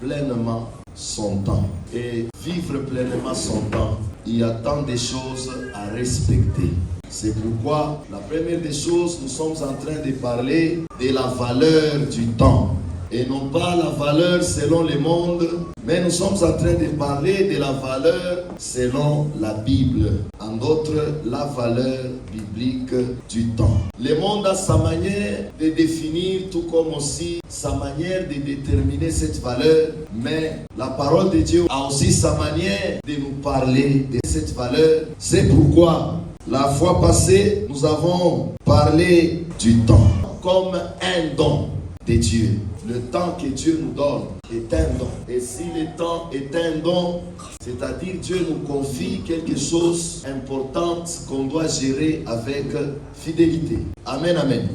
pleinement son temps. Et vivre pleinement son temps, il y a tant de choses à respecter. C'est pourquoi la première des choses, nous sommes en train de parler de la valeur du temps. Et non pas la valeur selon le monde, mais nous sommes en train de parler de la valeur selon la Bible. En d'autres, la valeur biblique du temps. Le monde a sa manière de définir, tout comme aussi sa manière de déterminer cette valeur, mais la parole de Dieu a aussi sa manière de nous parler de cette valeur. C'est pourquoi la fois passée, nous avons parlé du temps comme un don de Dieu. Le temps que Dieu nous donne est un don. Et si le temps est un don, c'est-à-dire Dieu nous confie quelque chose d'important qu'on doit gérer avec fidélité. Amen, amen.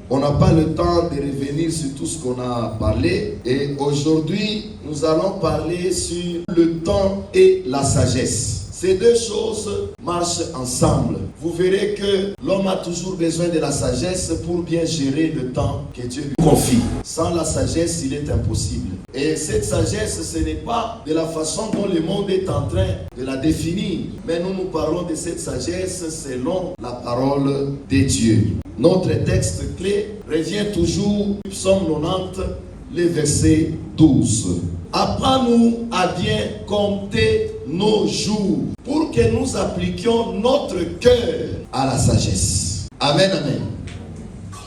On n'a pas le temps de revenir sur tout ce qu'on a parlé. Et aujourd'hui, nous allons parler sur le temps et la sagesse. Ces deux choses marchent ensemble. Vous verrez que l'homme a toujours besoin de la sagesse pour bien gérer le temps que Dieu lui confie. Sans la sagesse, il est impossible. Et cette sagesse, ce n'est pas de la façon dont le monde est en train de la définir. Mais nous parlons de cette sagesse selon la parole de Dieu. Notre texte clé revient toujours, Psaume 90, le verset 12. Apprends-nous à bien compter nos jours pour que nous appliquions notre cœur à la sagesse. Amen, amen.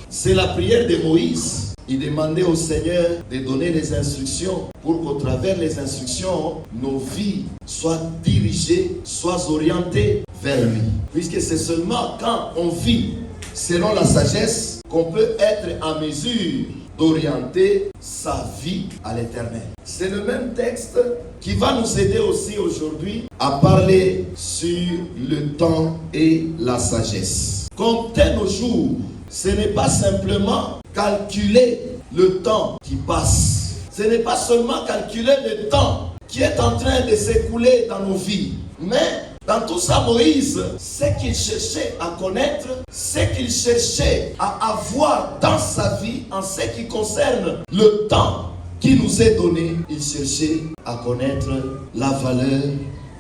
C'est la prière de Moïse. Il demandait au Seigneur de donner les instructions pour qu'au travers les instructions, nos vies soient dirigées, soient orientées vers lui. Puisque c'est seulement quand on vit selon la sagesse qu'on peut être en mesure d'orienter sa vie à l'éternel. C'est le même texte qui va nous aider aussi aujourd'hui à parler sur le temps et la sagesse. Compter nos jours, ce n'est pas simplement calculer le temps qui passe. Ce n'est pas seulement calculer le temps qui est en train de s'écouler dans nos vies, mais dans tout ça, Moïse, ce qu'il cherchait à connaître, ce qu'il cherchait à avoir dans sa vie en ce qui concerne le temps qui nous est donné, il cherchait à connaître la valeur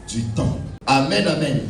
du temps. Amen, amen.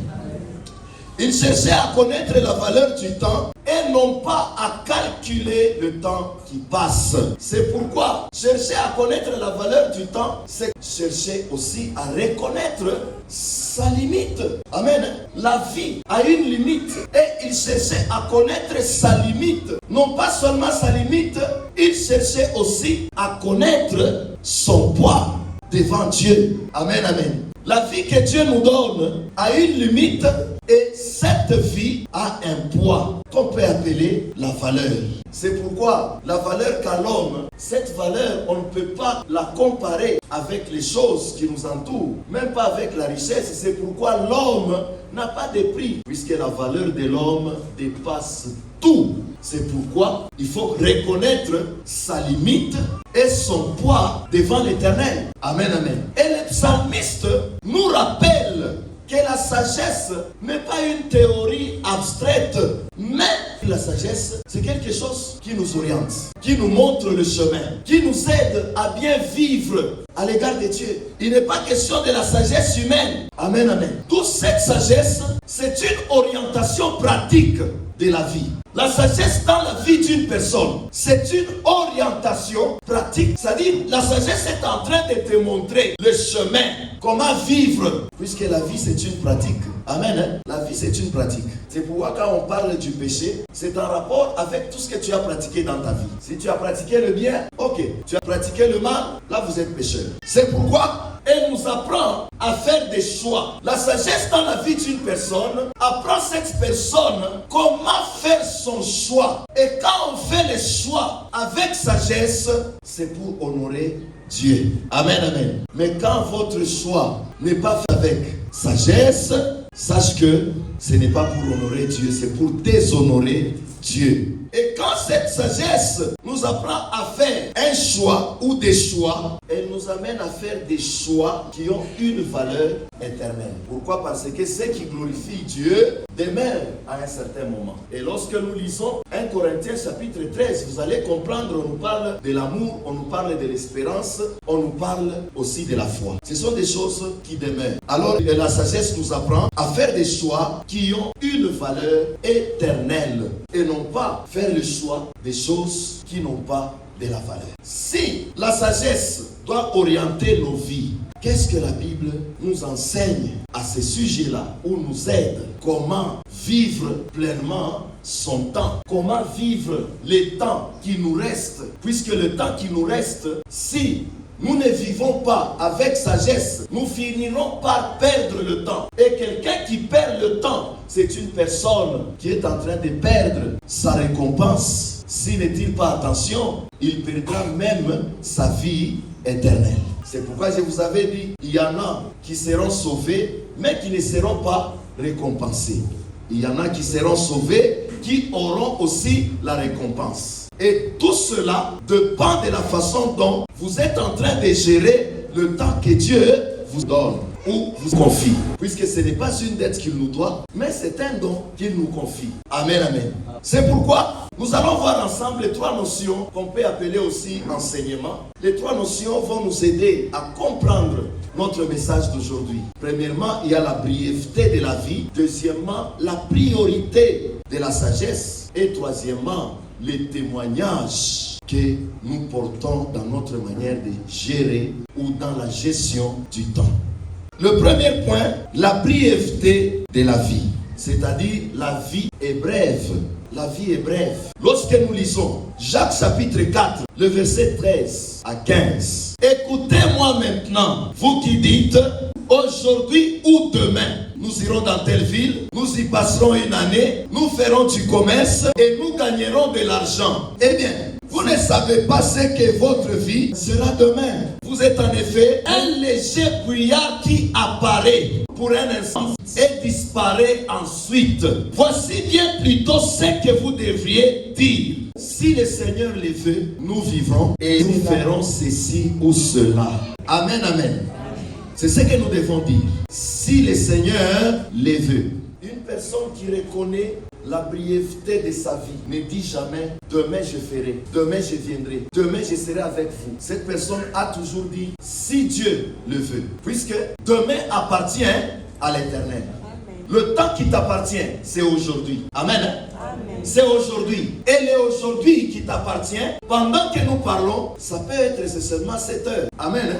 Il cherchait à connaître la valeur du temps et non pas à calculer le temps qui passe. C'est pourquoi chercher à connaître la valeur du temps, c'est chercher aussi à reconnaître sa limite. Amen. La vie a une limite et il cherchait à connaître sa limite. Non pas seulement sa limite, il cherchait aussi à connaître son poids devant Dieu. Amen, amen. La vie que Dieu nous donne a une limite et cette vie a un poids qu'on peut appeler la valeur. C'est pourquoi la valeur qu'a l'homme, cette valeur, on ne peut pas la comparer avec les choses qui nous entourent, même pas avec la richesse. C'est pourquoi l'homme n'a pas de prix, puisque la valeur de l'homme dépasse tout. C'est pourquoi il faut reconnaître sa limite et son poids devant l'Éternel. Amen, amen. Et le psalmiste nous rappelle que la sagesse n'est pas une théorie abstraite, mais la sagesse, c'est quelque chose qui nous oriente, qui nous montre le chemin, qui nous aide à bien vivre à l'égard de Dieu. Il n'est pas question de la sagesse humaine. Amen, amen. Toute cette sagesse, c'est une orientation pratique de la vie. La sagesse dans la vie d'une personne, c'est une orientation pratique. C'est-à-dire, la sagesse est en train de te montrer le chemin, comment vivre, puisque la vie c'est une pratique. Amen. Hein? La vie c'est une pratique. C'est pourquoi quand on parle du péché, c'est en rapport avec tout ce que tu as pratiqué dans ta vie. Si tu as pratiqué le bien, ok. Tu as pratiqué le mal, là vous êtes pécheur. C'est pourquoi elle nous apprend à faire des choix. La sagesse dans la vie d'une personne apprend cette personne comment faire son choix. Et quand on fait les choix avec sagesse, c'est pour honorer Dieu. Amen, amen. Mais quand votre choix n'est pas fait avec sagesse, sache que ce n'est pas pour honorer Dieu, c'est pour déshonorer Dieu. Et quand cette sagesse nous apprend à faire un choix ou des choix, elle nous nous amène à faire des choix qui ont une valeur éternelle. Pourquoi? Parce que ce qui glorifie Dieu demeure à un certain moment. Et lorsque nous lisons 1 Corinthiens chapitre 13, vous allez comprendre, on nous parle de l'amour, on nous parle de l'espérance, on nous parle aussi de la foi. Ce sont des choses qui demeurent. Alors la sagesse nous apprend à faire des choix qui ont une valeur éternelle et non pas faire le choix des choses qui n'ont pas de la valeur. Si la sagesse doit orienter nos vies, qu'est-ce que la Bible nous enseigne à ce sujet-là, ou nous aide? Comment vivre pleinement son temps? Comment vivre les temps qui nous restent? Puisque le temps qui nous reste, si nous ne vivons pas avec sagesse, nous finirons par perdre le temps. Et quelqu'un qui perd le temps, c'est une personne qui est en train de perdre sa récompense. S'il ne tire pas attention, il perdra même sa vie éternelle. C'est pourquoi je vous avais dit, il y en a qui seront sauvés, mais qui ne seront pas récompensés. Il y en a qui seront sauvés, qui auront aussi la récompense. Et tout cela dépend de la façon dont vous êtes en train de gérer le temps que Dieu vous donne ou vous confie. Puisque ce n'est pas une dette qu'il nous doit, mais c'est un don qu'il nous confie. Amen, amen. C'est pourquoi nous allons voir ensemble les trois notions qu'on peut appeler aussi enseignement. Les trois notions vont nous aider à comprendre notre message d'aujourd'hui. Premièrement, il y a la brièveté de la vie. Deuxièmement, la priorité de la sagesse. Et troisièmement, les témoignages que nous portons dans notre manière de gérer ou dans la gestion du temps. Le premier point, la brièveté de la vie. C'est-à-dire la vie est brève. La vie est brève. Lorsque nous lisons Jacques chapitre 4, le verset 13 à 15. Écoutez-moi maintenant, vous qui dites, aujourd'hui ou demain, nous irons dans telle ville, nous y passerons une année, nous ferons du commerce et nous gagnerons de l'argent. Eh bien, vous ne savez pas ce que votre vie sera demain. Vous êtes en effet un léger brouillard qui apparaît pour un instant et disparaît ensuite. Voici bien plutôt ce que vous devriez dire. Si le Seigneur le veut, nous vivrons et nous ferons ceci ou cela. Amen, amen. C'est ce que nous devons dire. Si le Seigneur le veut. Une personne qui reconnaît la brièveté de sa vie ne dit jamais demain je ferai, demain je viendrai, demain je serai avec vous. Cette personne a toujours dit si Dieu le veut, puisque demain appartient à l'Éternel. Le temps qui t'appartient, c'est aujourd'hui. Amen. Amen. C'est aujourd'hui. Et le aujourd'hui qui t'appartient, pendant que nous parlons, ça peut être seulement 7 heures. Amen.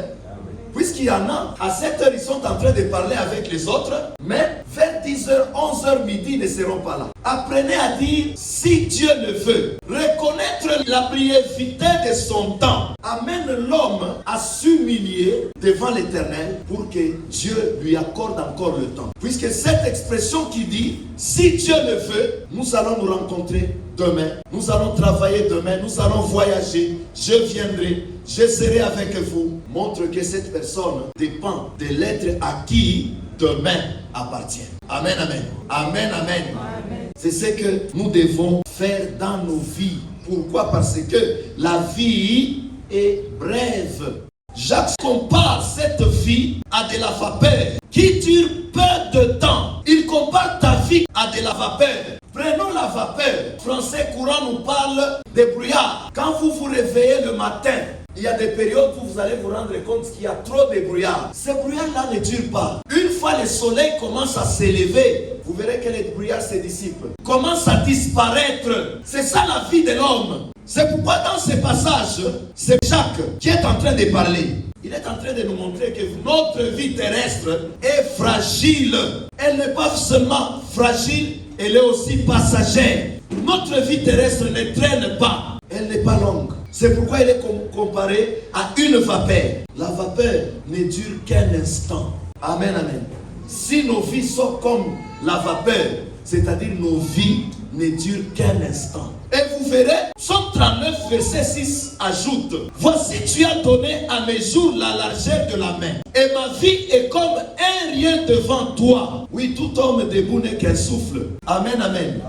Puisqu'il y en a, à 7 heures, ils sont en train de parler avec les autres, mais vers 10h, 11h, midi, ils ne seront pas là. Apprenez à dire, si Dieu le veut, reconnaître la brièveté de son temps amène l'homme à s'humilier devant l'Éternel pour que Dieu lui accorde encore le temps. Puisque cette expression qui dit, si Dieu le veut, nous allons nous rencontrer demain, nous allons travailler demain, nous allons voyager, je viendrai, je serai avec vous, montre que cette personne dépend de l'être à qui demain appartient. Amen, amen. Amen, amen. Amen. C'est ce que nous devons faire dans nos vies. Pourquoi? Parce que la vie est brève. Jacques compare cette vie à de la vapeur qui dure peu de temps. Il compare ta vie à de la vapeur. Prenons la vapeur. Français courant nous parle de brouillard. Quand vous vous réveillez le matin, il y a des périodes où vous allez vous rendre compte qu'il y a trop de brouillard. Ces brouillards-là ne durent pas. Une fois le soleil commence à s'élever, vous verrez que les brouillards se dissipent, commencent à disparaître. C'est ça la vie de l'homme. C'est pourquoi dans ce passage, c'est Jacques qui est en train de parler. Il est en train de nous montrer que notre vie terrestre est fragile. Elle n'est pas seulement fragile, elle est aussi passagère. Notre vie terrestre ne traîne pas. Elle n'est pas longue. C'est pourquoi elle est comparée à une vapeur. La vapeur ne dure qu'un instant. Amen, amen. Si nos vies sont comme la vapeur, c'est-à-dire nos vies ne durent qu'un instant. Et vous verrez, Psaume 39, verset 6 ajoute, voici tu as donné à mes jours la largeur de la main, et ma vie est comme un rien devant toi. Oui, tout homme debout n'est qu'un souffle. Amen, amen.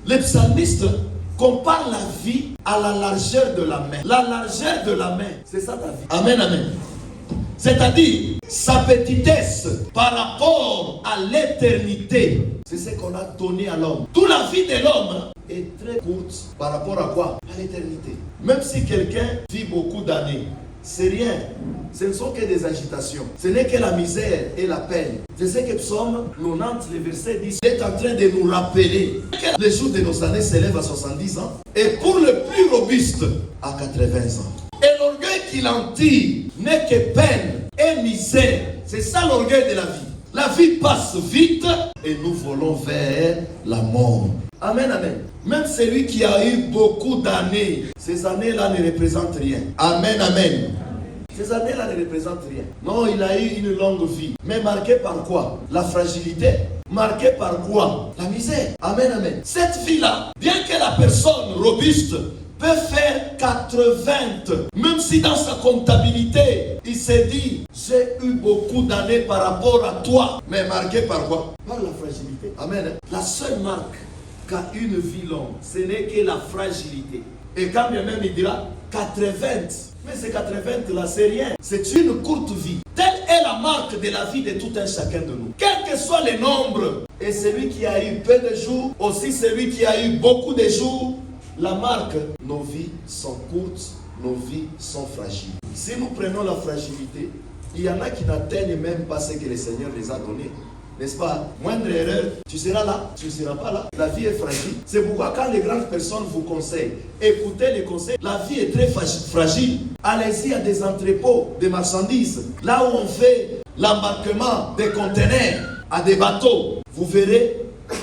Le psalmiste compare la vie à la largeur de la main. La largeur de la main, c'est ça ta vie. Amen, amen. c'est-à-dire sa petitesse par rapport à l'éternité. C'est ce qu'on a donné à l'homme. Toute la vie de l'homme est très courte par rapport à quoi? À l'éternité. Même si quelqu'un vit beaucoup d'années, c'est rien. Ce ne sont que des agitations. Ce n'est que la misère et la peine. C'est ce que Psaume 90, le verset 10, est en train de nous rappeler que le jour de nos années s'élève à 70 ans et pour le plus robuste à 80 ans. Et l'orgueil qu'il en tire n'est que peine et misère. C'est ça l'orgueil de la vie. La vie passe vite et nous volons vers la mort. Amen, amen. Même celui qui a eu beaucoup d'années, ces années-là ne représentent rien. Amen, amen. Ces années-là ne représentent rien. Non, il a eu une longue vie. Mais marquée par quoi? La fragilité. Marquée par quoi? La misère. Amen, amen. Cette vie-là, bien que la personne robuste peut faire 80, même si dans sa comptabilité, il s'est dit, j'ai eu beaucoup d'années par rapport à toi. Mais marqué par quoi? Par la fragilité. Amen. La seule marque qu'a une vie longue, ce n'est que la fragilité. Et quand bien même il dira 80, mais ces 80 là, c'est rien. C'est une courte vie. Telle est la marque de la vie de tout un chacun de nous. Quel que soit le nombre, et celui qui a eu peu de jours, aussi celui qui a eu beaucoup de jours, la marque, nos vies sont courtes, nos vies sont fragiles. Si nous prenons la fragilité, il y en a qui n'atteignent même pas ce que le Seigneur les a donnés. N'est-ce pas? Moindre erreur, tu seras là, tu ne seras pas là. La vie est fragile. C'est pourquoi quand les grandes personnes vous conseillent, écoutez les conseils. La vie est très fragile. Allez-y à des entrepôts de marchandises, là où on fait l'embarquement des conteneurs à des bateaux. Vous verrez,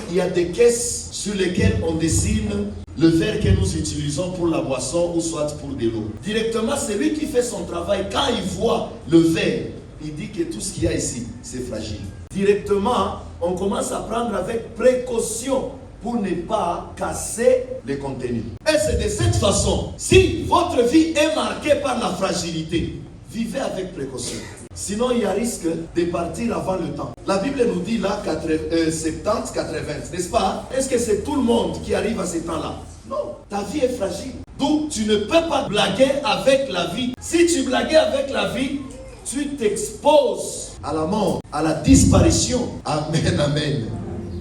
il y a des caisses sur lesquelles on dessine le verre que nous utilisons pour la boisson ou soit pour de l'eau. Directement, celui qui fait son travail, quand il voit le verre, il dit que tout ce qu'il y a ici, c'est fragile. Directement, on commence à prendre avec précaution pour ne pas casser les contenus. Et c'est de cette façon, si votre vie est marquée par la fragilité, vivez avec précaution. Sinon, il y a risque de partir avant le temps. La Bible nous dit là 70, 80, n'est-ce pas? Est-ce que c'est tout le monde qui arrive à ce temps-là? Non, ta vie est fragile. Donc, tu ne peux pas blaguer avec la vie. Si tu blagues avec la vie, tu t'exposes à la mort, à la disparition. Amen, amen.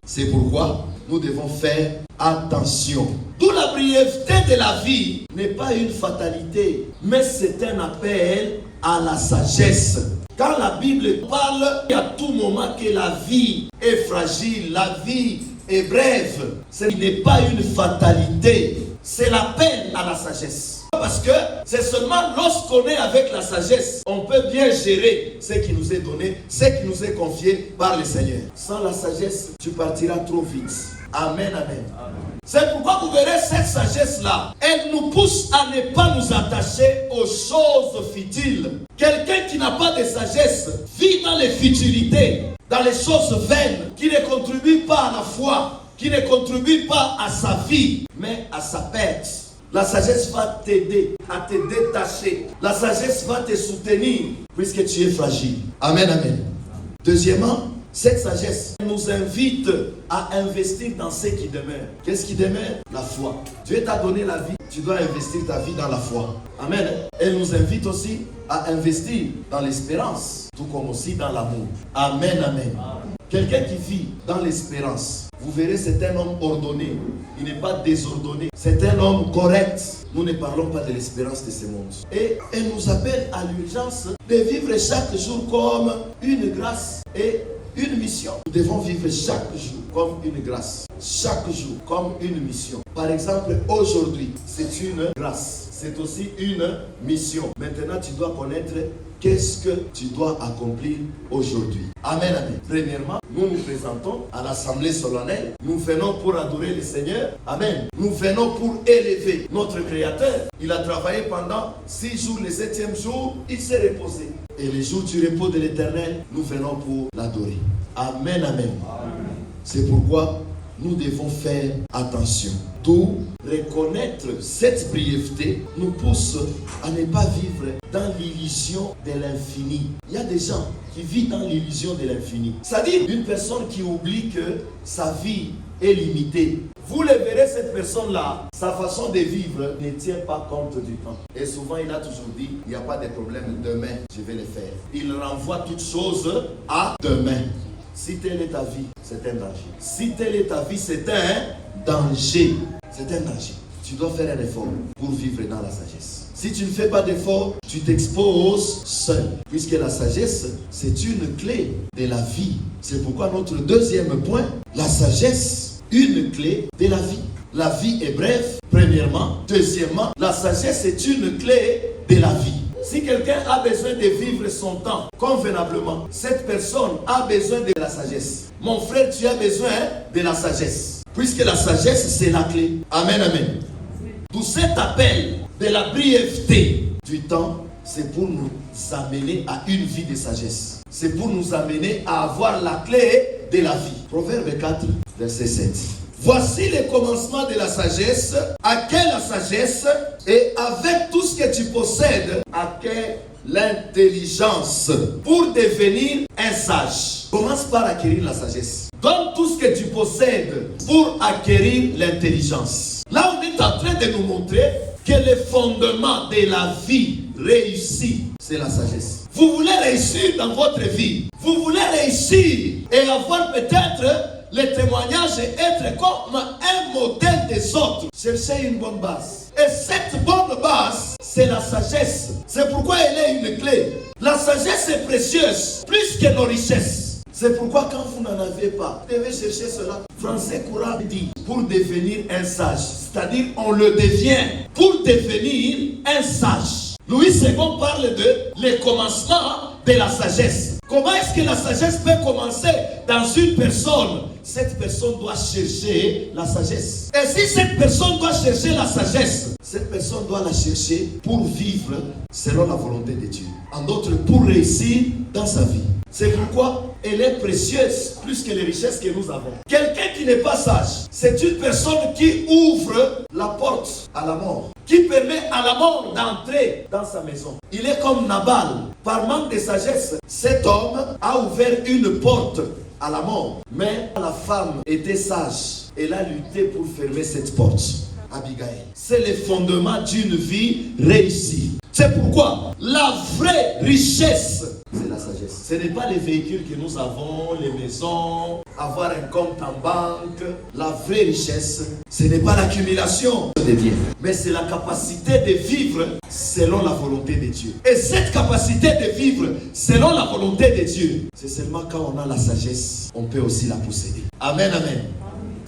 C'est pourquoi nous devons faire attention. D'où la brièveté de la vie n'est pas une fatalité, mais c'est un appel à la sagesse. Quand la Bible parle à tout moment que la vie est fragile, la vie est brève, ce n'est pas une fatalité, c'est l'appel à la sagesse. Parce que c'est seulement lorsqu'on est avec la sagesse, on peut bien gérer ce qui nous est donné, ce qui nous est confié par le Seigneur. Sans la sagesse, tu partiras trop vite. Amen, amen. C'est pourquoi vous verrez cette sagesse-là, elle nous pousse à ne pas nous attacher aux choses futiles. Quelqu'un qui n'a pas de sagesse vit dans les futilités, dans les choses vaines, qui ne contribuent pas à la foi, qui ne contribuent pas à sa vie, mais à sa perte. La sagesse va t'aider à te détacher. La sagesse va te soutenir puisque tu es fragile. Amen, amen. Deuxièmement, cette sagesse nous invite à investir dans ce qui demeure. Qu'est-ce qui demeure? La foi. Dieu t'a donné la vie, tu dois investir ta vie dans la foi. Amen. Elle nous invite aussi à investir dans l'espérance, tout comme aussi dans l'amour. Amen, amen. Quelqu'un qui vit dans l'espérance, vous verrez, c'est un homme ordonné. Il n'est pas désordonné. C'est un homme correct. Nous ne parlons pas de l'espérance de ce monde. Et elle nous appelle à l'urgence de vivre chaque jour comme une grâce et une mission. Nous devons vivre chaque jour comme une grâce. Chaque jour comme une mission. Par exemple, aujourd'hui, c'est une grâce. C'est aussi une mission. Maintenant, tu dois connaître qu'est-ce que tu dois accomplir aujourd'hui. Amen, amen. Premièrement, nous nous présentons à l'assemblée solennelle. Nous venons pour adorer le Seigneur. Amen. Nous venons pour élever notre Créateur. Il a travaillé pendant 6 jours. Le 7e jour, il s'est reposé. Et le jour du repos de l'Éternel, nous venons pour l'adorer. Amen, amen. C'est pourquoi nous devons faire attention. D'où reconnaître cette brièveté nous pousse à ne pas vivre dans l'illusion de l'infini. Il y a des gens qui vivent dans l'illusion de l'infini. C'est-à-dire une personne qui oublie que sa vie est limitée. Vous le verrez, cette personne-là, sa façon de vivre ne tient pas compte du temps. Et souvent, il a toujours dit, il n'y a pas de problème, demain, je vais le faire. Il renvoie toutes choses à demain. Si telle est ta vie, c'est un danger. Si telle est ta vie, c'est un danger. C'est un danger. Tu dois faire un effort pour vivre dans la sagesse. Si tu ne fais pas d'effort, tu t'exposes seul. Puisque la sagesse, c'est une clé de la vie. C'est pourquoi notre deuxième point, la sagesse, une clé de la vie. La vie est brève, premièrement. Deuxièmement, la sagesse est une clé de la vie. Si quelqu'un a besoin de vivre son temps convenablement, cette personne a besoin de la sagesse. Mon frère, tu as besoin de la sagesse. Puisque la sagesse, c'est la clé. Amen, amen. Tout cet appel de la brièveté du temps, c'est pour nous amener à une vie de sagesse. C'est pour nous amener à avoir la clé de la vie. Proverbe 4, verset 7. Voici le commencement de la sagesse. Acquiers la sagesse et avec tout ce que tu possèdes, acquiers l'intelligence pour devenir un sage. Commence par acquérir la sagesse. Donne tout ce que tu possèdes pour acquérir l'intelligence. Là, on est en train de nous montrer que le fondement de la vie réussie, c'est la sagesse. Vous voulez réussir dans votre vie. Vous voulez réussir et avoir peut-être le témoignage et être comme un modèle des autres. Cherchez une bonne base. Et cette bonne base, c'est la sagesse. C'est pourquoi elle est une clé. La sagesse est précieuse, plus que nos richesses. C'est pourquoi quand vous n'en avez pas, vous devez chercher cela. Français courant dit, pour devenir un sage. C'est-à-dire, on le devient pour devenir un sage. Louis II parle de le commencement de la sagesse. Comment est-ce que la sagesse peut commencer dans une personne? Cette personne doit chercher la sagesse. Et si cette personne doit chercher la sagesse, cette personne doit la chercher pour vivre selon la volonté de Dieu. En d'autres, pour réussir dans sa vie. C'est pourquoi elle est précieuse plus que les richesses que nous avons. Quelqu'un qui n'est pas sage, c'est une personne qui ouvre la porte à la mort, qui permet à la mort d'entrer dans sa maison. Il est comme Nabal. Par manque de sagesse, cet homme a ouvert une porte à la mort. Mais la femme était sage. Elle a lutté pour fermer cette porte. Abigail. C'est le fondement d'une vie réussie. C'est pourquoi la vraie richesse, c'est la sagesse. Ce n'est pas les véhicules que nous avons, les maisons, avoir un compte en banque. La vraie richesse, ce n'est pas l'accumulation des biens, mais c'est la capacité de vivre selon la volonté de Dieu. Et cette capacité de vivre selon la volonté de Dieu, c'est seulement quand on a la sagesse, on peut aussi la posséder. Amen, amen.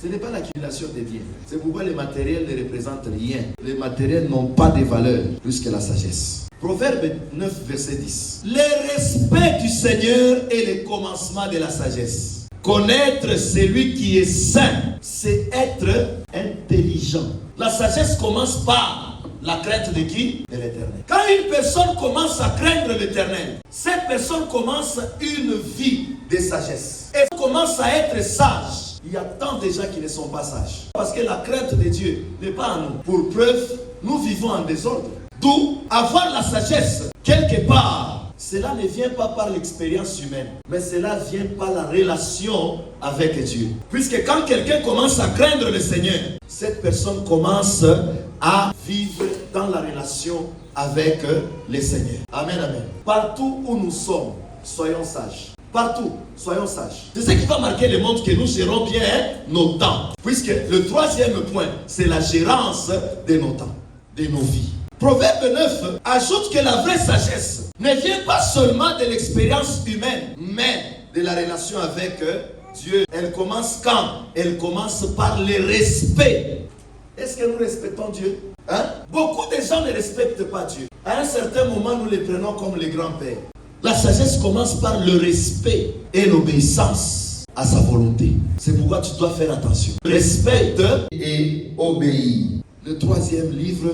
Ce n'est pas l'accumulation des biens. C'est pourquoi les matériels ne représentent rien. Les matériels n'ont pas de valeur plus que la sagesse. Proverbe 9, verset 10. Le respect du Seigneur est le commencement de la sagesse. Connaître celui qui est saint, c'est être intelligent. La sagesse commence par la crainte de qui? De l'Éternel. Quand une personne commence à craindre l'Éternel, cette personne commence une vie de sagesse. Et commence à être sage. Il y a tant de gens qui ne sont pas sages. Parce que la crainte de Dieu n'est pas en nous. Pour preuve, nous vivons en désordre. D'où avoir la sagesse, quelque part, cela ne vient pas par l'expérience humaine, mais cela vient par la relation avec Dieu. Puisque quand quelqu'un commence à craindre le Seigneur, cette personne commence à vivre dans la relation avec le Seigneur. Amen, amen. Partout où nous sommes, soyons sages. Partout, soyons sages. C'est ce qui va marquer le monde, que nous gérons bien nos temps. Puisque le troisième point, c'est la gérance de nos temps, de nos vies. Proverbe 9 ajoute que la vraie sagesse ne vient pas seulement de l'expérience humaine, mais de la relation avec Dieu. Elle commence quand? Elle commence par le respect. Est-ce que nous respectons Dieu? Beaucoup de gens ne respectent pas Dieu. À un certain moment, nous les prenons comme les grands-pères. La sagesse commence par le respect et l'obéissance à sa volonté. C'est pourquoi tu dois faire attention. Respecte et obéis. Le troisième livre,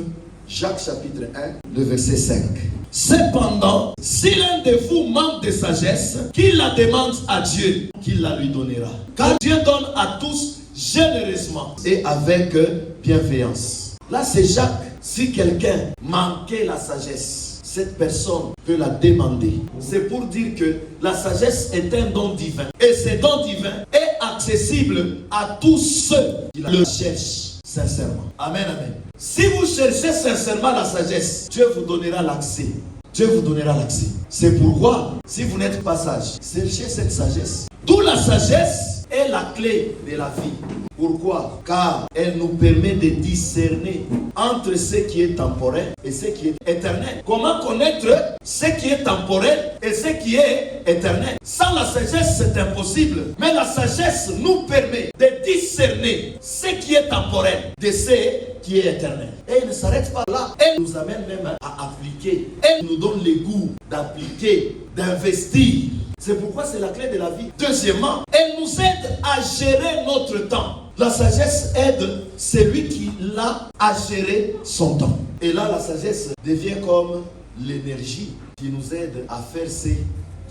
Jacques chapitre 1, le verset 5. Cependant, si l'un de vous manque de sagesse, qu'il la demande à Dieu, qu'il la lui donnera. Car Dieu donne à tous généreusement et avec bienveillance. Là, c'est Jacques. Si quelqu'un manquait la sagesse, cette personne peut la demander. C'est pour dire que la sagesse est un don divin. Et ce don divin est accessible à tous ceux qui le cherchent sincèrement. Amen, amen. Si vous cherchez sincèrement la sagesse, Dieu vous donnera l'accès. Dieu vous donnera l'accès. C'est pourquoi, si vous n'êtes pas sage, cherchez cette sagesse. D'où la sagesse est la clé de la vie. Pourquoi? Car elle nous permet de discerner entre ce qui est temporel et ce qui est éternel. Comment connaître ce qui est temporel et ce qui est éternel? Sans la sagesse, c'est impossible. Mais la sagesse nous permet de discerner ce qui est temporel de ce qui est éternel. Et elle ne s'arrête pas là. Elle nous amène même à appliquer. Elle nous donne le goût d'appliquer, d'investir. C'est pourquoi c'est la clé de la vie. Deuxièmement, elle nous aide à gérer notre temps. La sagesse aide celui qui l'a à gérer son temps. Et là, la sagesse devient comme l'énergie qui nous aide à faire ce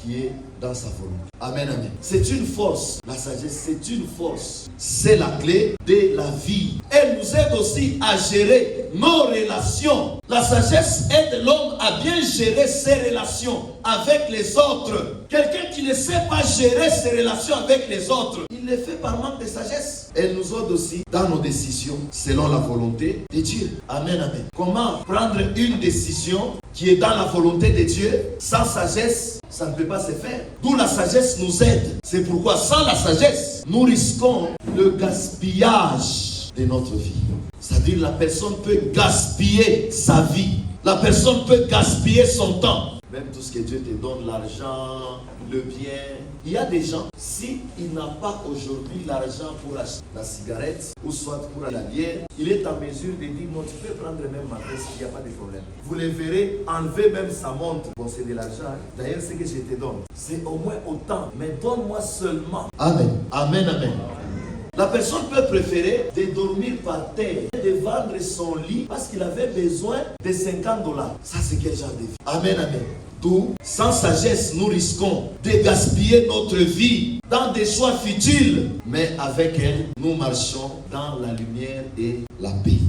qui est dans sa volonté. Amen, amen. C'est une force. La sagesse, c'est une force. C'est la clé de la vie. Elle nous aide aussi à gérer nos relations. La sagesse aide l'homme à bien gérer ses relations avec les autres. Quelqu'un qui ne sait pas gérer ses relations avec les autres, il le fait par manque de sagesse. Elle nous aide aussi dans nos décisions selon la volonté de Dieu. Amen, amen. Comment prendre une décision qui est dans la volonté de Dieu sans sagesse? Ça ne peut pas se faire. D'où la sagesse nous aide. C'est pourquoi sans la sagesse, nous risquons le gaspillage de notre vie. C'est-à-dire la personne peut gaspiller sa vie. La personne peut gaspiller son temps. Même tout ce que Dieu te donne, l'argent, le bien. Il y a des gens, s'il n'a pas aujourd'hui l'argent pour acheter la cigarette ou soit pour la bière, il est en mesure de dire non, tu peux prendre même ma pièce, il n'y a pas de problème. Vous le verrez enlever même sa montre. Bon, c'est de l'argent. D'ailleurs, ce que je te donne, c'est au moins autant. Mais donne-moi seulement. Amen. Amen, amen. La personne peut préférer de dormir par terre, de vendre son lit parce qu'il avait besoin de $50. Ça, c'est quel genre de vie? Amen, amen. D'où, sans sagesse, nous risquons de gaspiller notre vie dans des choix futiles. Mais avec elle, nous marchons dans la lumière et la paix.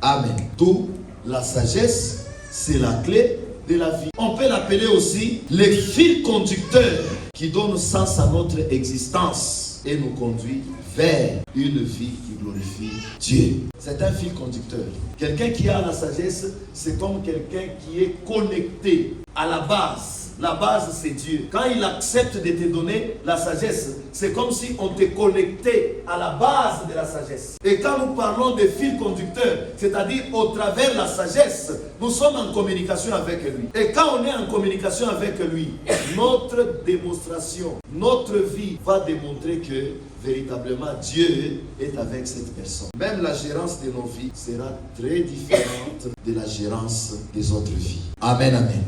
Amen. D'où, la sagesse, c'est la clé de la vie. On peut l'appeler aussi le fil conducteur qui donne sens à notre existence et nous conduit vers une vie qui glorifie Dieu. C'est un fil conducteur. Quelqu'un qui a la sagesse, c'est comme quelqu'un qui est connecté à la base. La base, c'est Dieu. Quand il accepte de te donner la sagesse, c'est comme si on te connectait à la base de la sagesse. Et quand nous parlons de fil conducteur, c'est-à-dire au travers de la sagesse, nous sommes en communication avec lui. Et quand on est en communication avec lui, notre démonstration, notre vie va démontrer que véritablement Dieu est avec cette personne. Même la gérance de nos vies sera très différente de la gérance des autres vies. Amen, amen.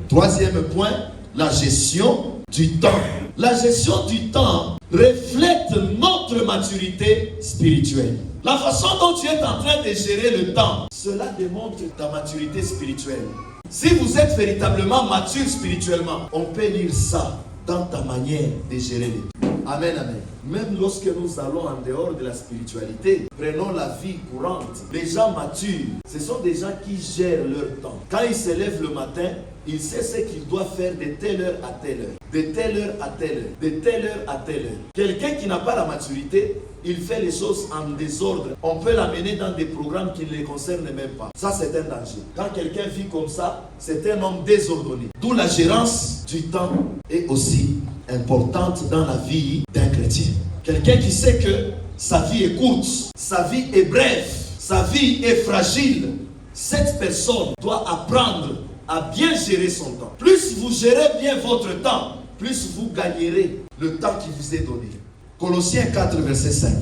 Troisième point, la gestion du temps. La gestion du temps reflète notre maturité spirituelle. La façon dont tu es en train de gérer le temps, cela démontre ta maturité spirituelle. Si vous êtes véritablement mature spirituellement, on peut lire ça dans ta manière de gérer le temps. Amen, amen. Même lorsque nous allons en dehors de la spiritualité, prenons la vie courante. Les gens matures, ce sont des gens qui gèrent leur temps. Quand ils se lèvent le matin, ils savent ce qu'ils doivent faire de telle heure à telle heure, de telle heure à telle heure, de telle heure à telle heure. Quelqu'un qui n'a pas la maturité, il fait les choses en désordre. On peut l'amener dans des programmes qui ne les concernent même pas. Ça, c'est un danger. Quand quelqu'un vit comme ça, c'est un homme désordonné. D'où la gérance du temps est aussi importante dans la vie d'un chrétien. Quelqu'un qui sait que sa vie est courte, sa vie est brève, sa vie est fragile, cette personne doit apprendre à bien gérer son temps. Plus vous gérez bien votre temps, plus vous gagnerez le temps qui vous est donné. Colossiens 4, verset 5.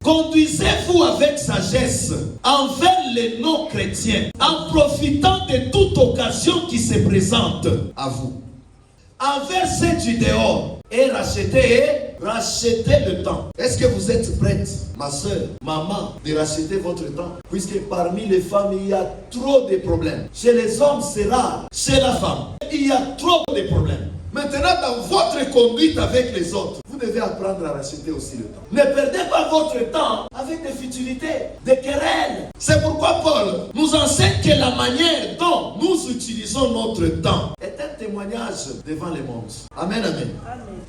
Conduisez-vous avec sagesse envers les non-chrétiens, en profitant de toute occasion qui se présente à vous. Envers ceux du dehors, et rachetez le temps. Est-ce que vous êtes prête, ma soeur, maman, de racheter votre temps? Puisque parmi les femmes, il y a trop de problèmes. Chez les hommes, c'est rare. Chez la femme, il y a trop de problèmes. Maintenant, dans votre conduite avec les autres, vous devez apprendre à racheter aussi le temps. Ne perdez pas votre temps avec des futilités, des querelles. C'est pourquoi Paul nous enseigne que la manière dont nous utilisons notre temps est un témoignage devant le monde. Amen, amen.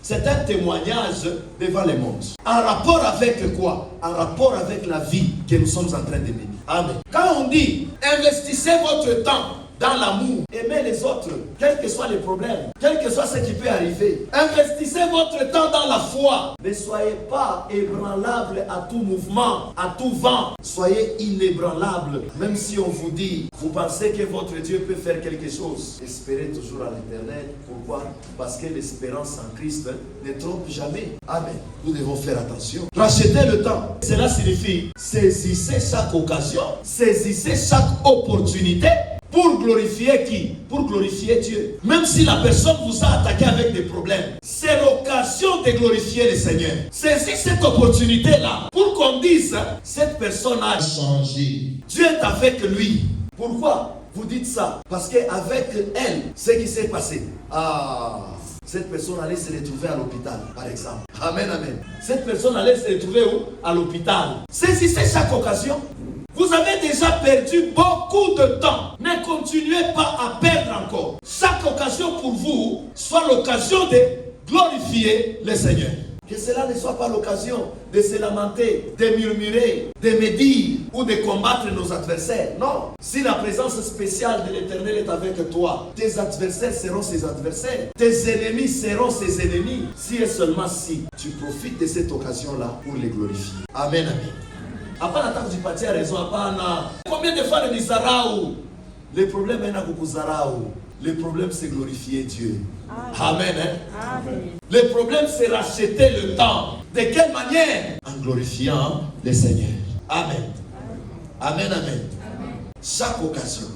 C'est un témoignage devant le monde. En rapport avec quoi? En rapport avec la vie que nous sommes en train de mener. Amen. Quand on dit, investissez votre temps dans l'amour, aimez les autres, quels que soient les problèmes, quel que soit ce qui peut arriver. Investissez votre temps dans la foi. Ne soyez pas ébranlable à tout mouvement, à tout vent. Soyez inébranlable. Même si on vous dit, vous pensez que votre Dieu peut faire quelque chose, espérez toujours à l'Éternel. Pourquoi? Parce que l'espérance en Christ ne trompe jamais. Amen. Nous devons faire attention. Rachetez le temps. Cela signifie, saisissez chaque occasion, saisissez chaque opportunité. Pour glorifier qui? Pour glorifier Dieu. Même si la personne vous a attaqué avec des problèmes, c'est l'occasion de glorifier le Seigneur. Saisis cette opportunité-là pour qu'on dise, cette personne a changé. Dieu est avec lui. Pourquoi vous dites ça? Parce qu'avec elle, ce qui s'est passé. Cette personne allait se retrouver à l'hôpital, par exemple. Amen, amen. Cette personne allait se retrouver où? À l'hôpital. Saisissez chaque occasion. Vous avez déjà perdu beaucoup de temps. Ne continuez pas à perdre encore. Chaque occasion pour vous soit l'occasion de glorifier le Seigneur. Que cela ne soit pas l'occasion de se lamenter, de murmurer, de médire ou de combattre nos adversaires. Non. Si la présence spéciale de l'Éternel est avec toi, tes adversaires seront ses adversaires. Tes ennemis seront ses ennemis. Si et seulement si tu profites de cette occasion-là pour les glorifier. Amen, amen. Après l'attaque du parti à raison, combien de fois le disaraou? Le problème est kukuzaraou. Le problème c'est glorifier Dieu. Amen. Amen. Le problème c'est racheter le temps. De quelle manière? En glorifiant le Seigneur. Amen. Amen, amen. Chaque occasion,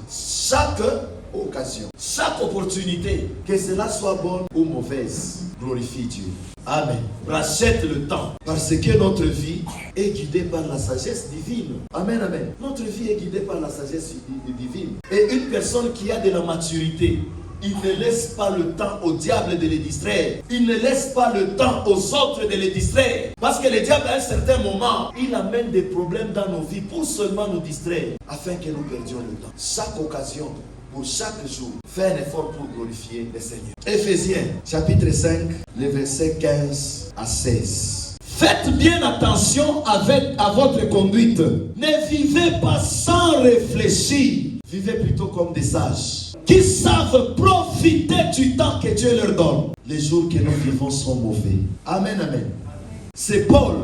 chaque opportunité, que cela soit bonne ou mauvaise, glorifie Dieu. Amen. Rachète le temps. Parce que notre vie est guidée par la sagesse divine. Amen, amen. Notre vie est guidée par la sagesse divine. Et une personne qui a de la maturité, il ne laisse pas le temps au diable de les distraire. Il ne laisse pas le temps aux autres de les distraire. Parce que le diable, à un certain moment, il amène des problèmes dans nos vies pour seulement nous distraire, afin que nous perdions le temps. Chaque occasion, pour chaque jour, fais un effort pour glorifier le Seigneur. Éphésiens, chapitre 5, les versets 15 à 16. Faites bien attention à votre conduite. Ne vivez pas sans réfléchir. Vivez plutôt comme des sages, qui savent profiter du temps que Dieu leur donne. Les jours que nous vivons sont mauvais. Amen, amen. C'est Paul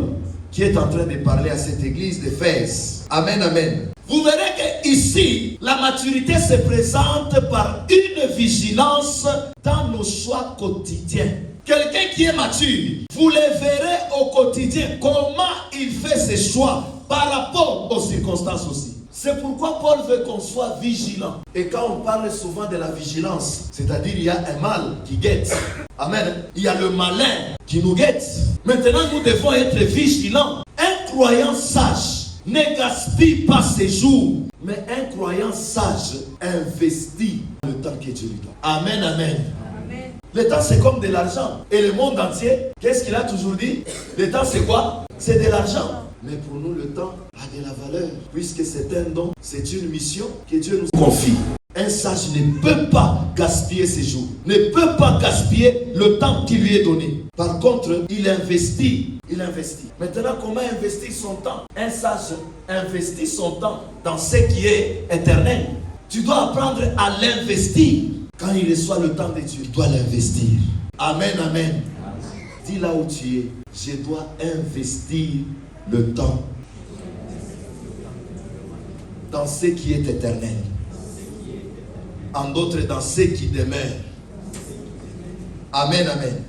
qui est en train de parler à cette église d'Éphèse. Amen, amen. Vous verrez que ici, la maturité se présente par une vigilance dans nos choix quotidiens. Quelqu'un qui est mature, vous le verrez au quotidien, comment il fait ses choix par rapport aux circonstances aussi. C'est pourquoi Paul veut qu'on soit vigilant. Et quand on parle souvent de la vigilance, c'est-à-dire il y a un mal qui guette. Amen. Il y a le malin qui nous guette. Maintenant, nous devons être vigilants. Un croyant sage ne gaspille pas ses jours, mais un croyant sage investit le temps que Dieu lui donne. Amen, amen. Amen. Le temps c'est comme de l'argent. Et le monde entier, qu'est-ce qu'il a toujours dit? Le temps c'est quoi? C'est de l'argent. Mais pour nous, le temps a de la valeur, puisque c'est un don, c'est une mission que Dieu nous confie. Un sage ne peut pas gaspiller ses jours, ne peut pas gaspiller le temps qui lui est donné. Par contre, il investit. Maintenant, comment investir son temps? Un sage investit son temps dans ce qui est éternel. Tu dois apprendre à l'investir. Quand il reçoit le temps de Dieu, tu dois l'investir. Amen, amen. Dis là où tu es, je dois investir le temps dans ce qui est éternel. En d'autres, dans ce qui demeure. Amen, amen.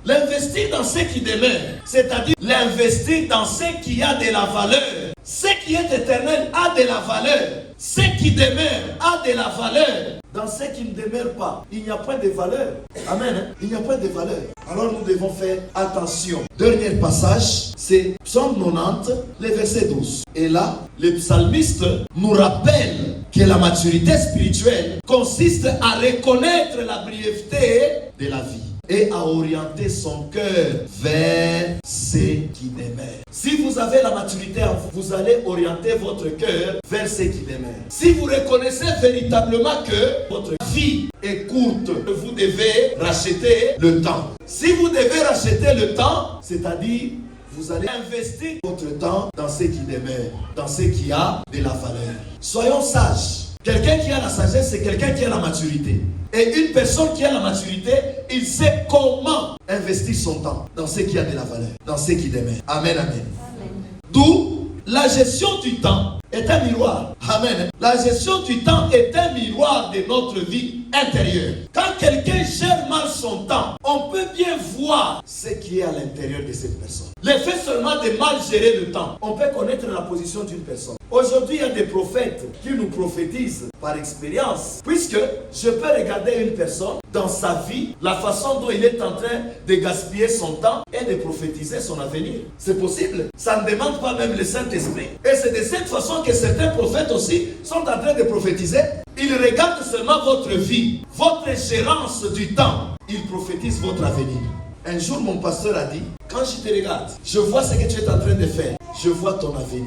L'investir dans ce qui demeure, c'est-à-dire l'investir dans ce qui a de la valeur. Ce qui est éternel a de la valeur. Ce qui demeure a de la valeur. Dans ce qui ne demeure pas, il n'y a pas de valeur. Amen. Il n'y a pas de valeur. Alors nous devons faire attention. Dernier passage, c'est Psaume 90, le verset 12. Et là, le psalmiste nous rappelle que la maturité spirituelle consiste à reconnaître la brièveté de la vie. et à orienter son cœur vers ce qui demeure. Si vous avez la maturité en vous, vous allez orienter votre cœur vers ce qui demeure. Si vous reconnaissez véritablement que votre vie est courte, vous devez racheter le temps. Si vous devez racheter le temps, c'est-à-dire vous allez investir votre temps dans ce qui demeure, dans ce qui a de la valeur. Soyons sages. Quelqu'un qui a la sagesse, c'est quelqu'un qui a la maturité. Et une personne qui a la maturité, il sait comment investir son temps dans ce qui a de la valeur, dans ce qui demeure. Amen, amen. Amen. D'où la gestion du temps est un miroir. Amen. La gestion du temps est un miroir de notre vie intérieure. Quand quelqu'un gère mal son temps, on peut bien voir ce qui est à l'intérieur de cette personne. L'effet seulement de mal gérer le temps, on peut connaître la position d'une personne. Aujourd'hui, il y a des prophètes qui nous prophétisent par expérience, puisque je peux regarder une personne dans sa vie, la façon dont il est en train de gaspiller son temps et de prophétiser son avenir. C'est possible. Ça ne demande pas même le Saint-Esprit. Et c'est de cette façon que certains prophètes aussi sont en train de prophétiser. Ils regardent seulement votre vie, votre gérance du temps. Ils prophétisent votre avenir. Un jour, mon pasteur a dit, quand je te regarde, je vois ce que tu es en train de faire. Je vois ton avenir.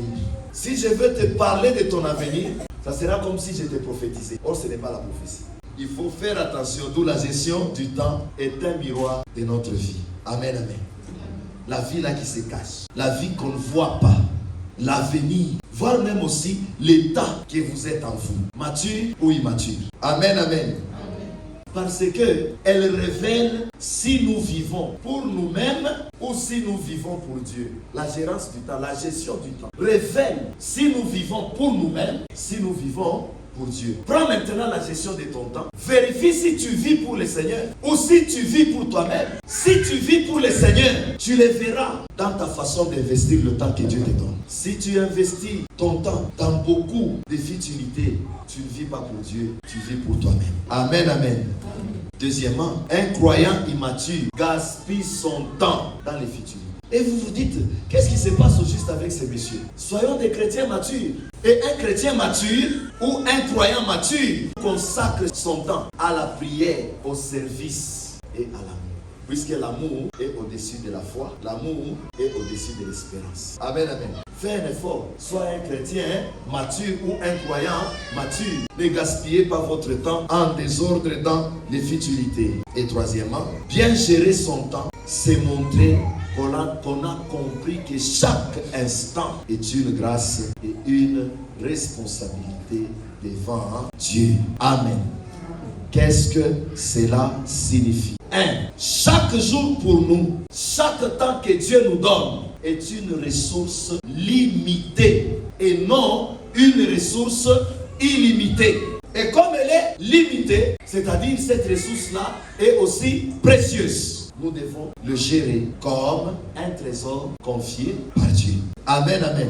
Si je veux te parler de ton avenir, ça sera comme si je te prophétisais. Or, ce n'est pas la prophétie. Il faut faire attention, d'où la gestion du temps est un miroir de notre vie. Amen, amen. La vie là qui se cache, la vie qu'on ne voit pas, l'avenir, voire même aussi l'état que vous êtes en vous, mature ou immature. Amen, amen. Parce qu'elle révèle si nous vivons pour nous-mêmes ou si nous vivons pour Dieu. La gérance du temps, la gestion du temps révèle si nous vivons pour nous-mêmes, si nous vivons pour Dieu. Prends maintenant la gestion de ton temps. Vérifie si tu vis pour le Seigneur ou si tu vis pour toi-même. Si tu vis pour le Seigneur, tu le verras dans ta façon d'investir le temps que Dieu te donne. Si tu investis ton temps dans beaucoup de futilités, tu ne vis pas pour Dieu, tu vis pour toi-même. Amen, amen. Deuxièmement, un croyant immature gaspille son temps dans les futilités. Et vous vous dites, qu'est-ce qui se passe au juste avec ces messieurs? Soyons des chrétiens matures. Et un chrétien mature ou un croyant mature consacre son temps à la prière, au service et à l'amour. Puisque l'amour est au-dessus de la foi, l'amour est au-dessus de l'espérance. Amen, amen. Fais un effort. Sois un chrétien mature ou un croyant mature. Ne gaspillez pas votre temps en désordre dans les futilités. Et troisièmement, bien gérer son temps, c'est montrer qu'on a compris que chaque instant est une grâce et une responsabilité devant Dieu. Amen. Qu'est-ce que cela signifie? 1. Chaque jour pour nous, chaque temps que Dieu nous donne est une ressource limitée et non une ressource illimitée. Et comme elle est limitée, c'est-à-dire cette ressource-là est aussi précieuse, nous devons le gérer comme un trésor confié par Dieu. Amen, amen.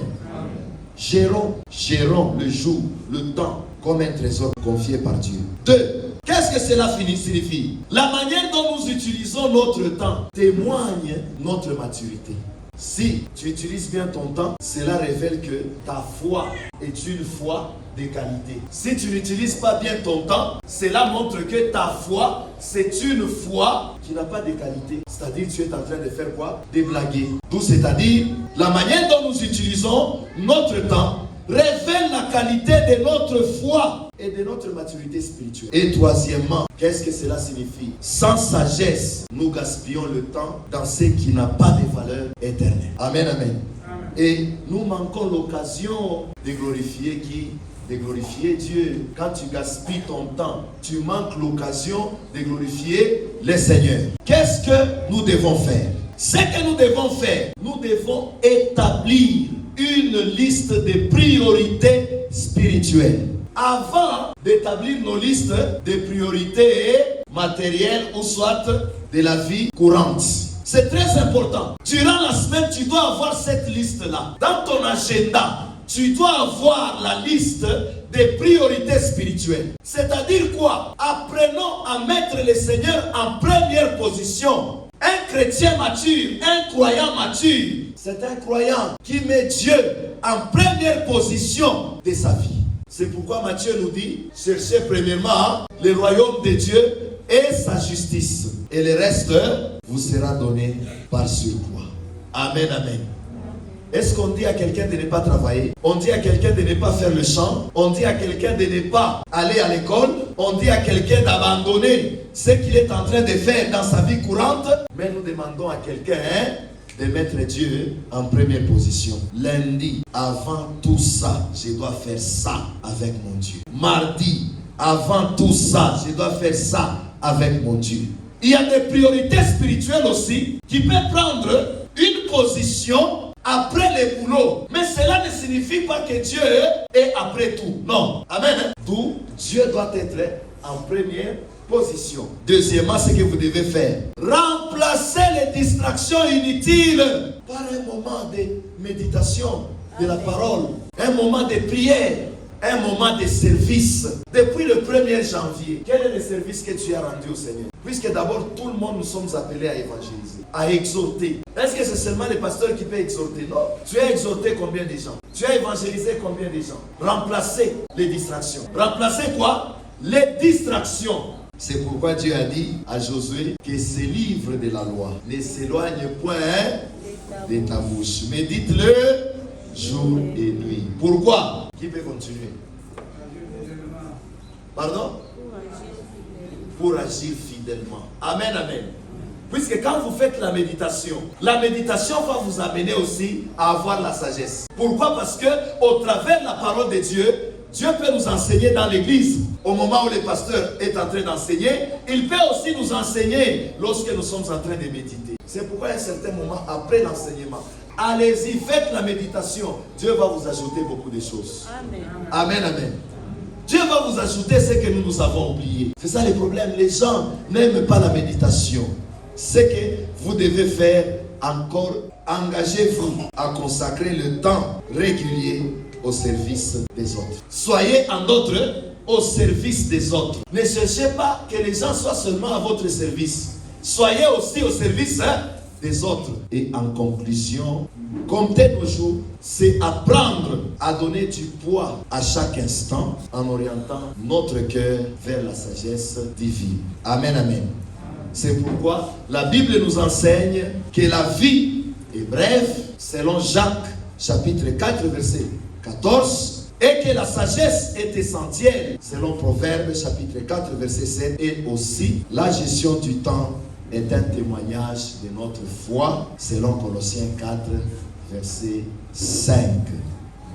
Gérons le jour, le temps comme un trésor confié par Dieu. 2. Qu'est-ce que cela signifie? La manière dont nous utilisons notre temps témoigne notre maturité. Si tu utilises bien ton temps, cela révèle que ta foi est une foi de qualité. Si tu n'utilises pas bien ton temps, cela montre que ta foi, c'est une foi qui n'a pas de qualité. C'est-à-dire tu es en train de faire quoi? Des blagues. D'où c'est-à-dire, la manière dont nous utilisons notre temps révèle la qualité de notre foi et de notre maturité spirituelle. Et troisièmement, qu'est-ce que cela signifie? Sans sagesse, nous gaspillons le temps dans ce qui n'a pas de valeur éternelle. Amen, amen. Et nous manquons l'occasion de glorifier qui? De glorifier Dieu. Quand tu gaspilles ton temps, tu manques l'occasion de glorifier le Seigneur. Qu'est-ce que nous devons faire? Ce que nous devons faire, nous devons établir une liste de priorités spirituelles. Avant d'établir nos listes de priorités matérielles ou soit de la vie courante. C'est très important. Durant la semaine, tu dois avoir cette liste-là. Dans ton agenda, tu dois avoir la liste des priorités spirituelles. C'est-à-dire quoi? Apprenons à mettre le Seigneur en première position. Un chrétien mature, un croyant mature, c'est un croyant qui met Dieu en première position de sa vie. C'est pourquoi Matthieu nous dit, cherchez premièrement le royaume de Dieu et sa justice. Et le reste vous sera donné par surcroît. Amen, amen. Est-ce qu'on dit à quelqu'un de ne pas travailler? On dit à quelqu'un de ne pas faire le champ? On dit à quelqu'un de ne pas aller à l'école? On dit à quelqu'un d'abandonner ce qu'il est en train de faire dans sa vie courante? Mais nous demandons à quelqu'un de mettre Dieu en première position. Lundi, avant tout ça, je dois faire ça avec mon Dieu. Mardi, avant tout ça, je dois faire ça avec mon Dieu. Il y a des priorités spirituelles aussi qui peuvent prendre une position après le boulot. Mais cela ne signifie pas que Dieu est après tout. Non. Amen. Tout, Dieu doit être en première position. Deuxièmement, ce que vous devez faire, remplacer les distractions inutiles par un moment de méditation de la parole, un moment de prière, un moment de service. Depuis le 1er janvier, quel est le service que tu as rendu au Seigneur? Puisque d'abord, tout le monde, nous sommes appelés à évangéliser, à exhorter. Est-ce que c'est seulement les pasteurs qui peuvent exhorter? Non. Tu as exhorté combien de gens? Tu as évangélisé combien de gens? Remplacer les distractions. Remplacer quoi? Les distractions. C'est pourquoi Dieu a dit à Josué que ce livre de la loi ne s'éloigne point de ta bouche. Médite-le jour et nuit. Pourquoi? Qui peut continuer? Pardon? Pour agir fidèlement. Amen, amen. Puisque quand vous faites la méditation va vous amener aussi à avoir la sagesse. Pourquoi? Parce que au travers de la parole de Dieu, Dieu peut nous enseigner dans l'église. Au moment où le pasteur est en train d'enseigner, il peut aussi nous enseigner lorsque nous sommes en train de méditer. C'est pourquoi à un certain moment, après l'enseignement, allez-y, faites la méditation. Dieu va vous ajouter beaucoup de choses. Amen. Amen, amen. Dieu va vous ajouter ce que nous avons oublié. C'est ça le problème. Les gens n'aiment pas la méditation. Ce que vous devez faire encore, engagez-vous à consacrer le temps régulier au service des autres. Soyez en d'autres au service des autres. Ne cherchez pas que les gens soient seulement à votre service. Soyez aussi au service des autres. Et en conclusion, compter nos jours, c'est apprendre à donner du poids à chaque instant en orientant notre cœur vers la sagesse divine. Amen, amen. C'est pourquoi la Bible nous enseigne que la vie est brève, selon Jacques, chapitre 4, verset 14, et que la sagesse est essentielle, selon Proverbes, chapitre 4, verset 7, et aussi la gestion du temps est un témoignage de notre foi, selon Colossiens 4, verset 5.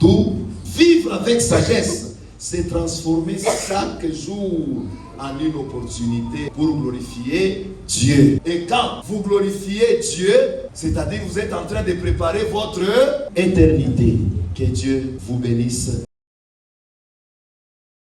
D'où vivre avec sagesse, c'est transformer chaque jour en une opportunité pour glorifier Dieu. Et quand vous glorifiez Dieu, c'est-à-dire vous êtes en train de préparer votre éternité. Que Dieu vous bénisse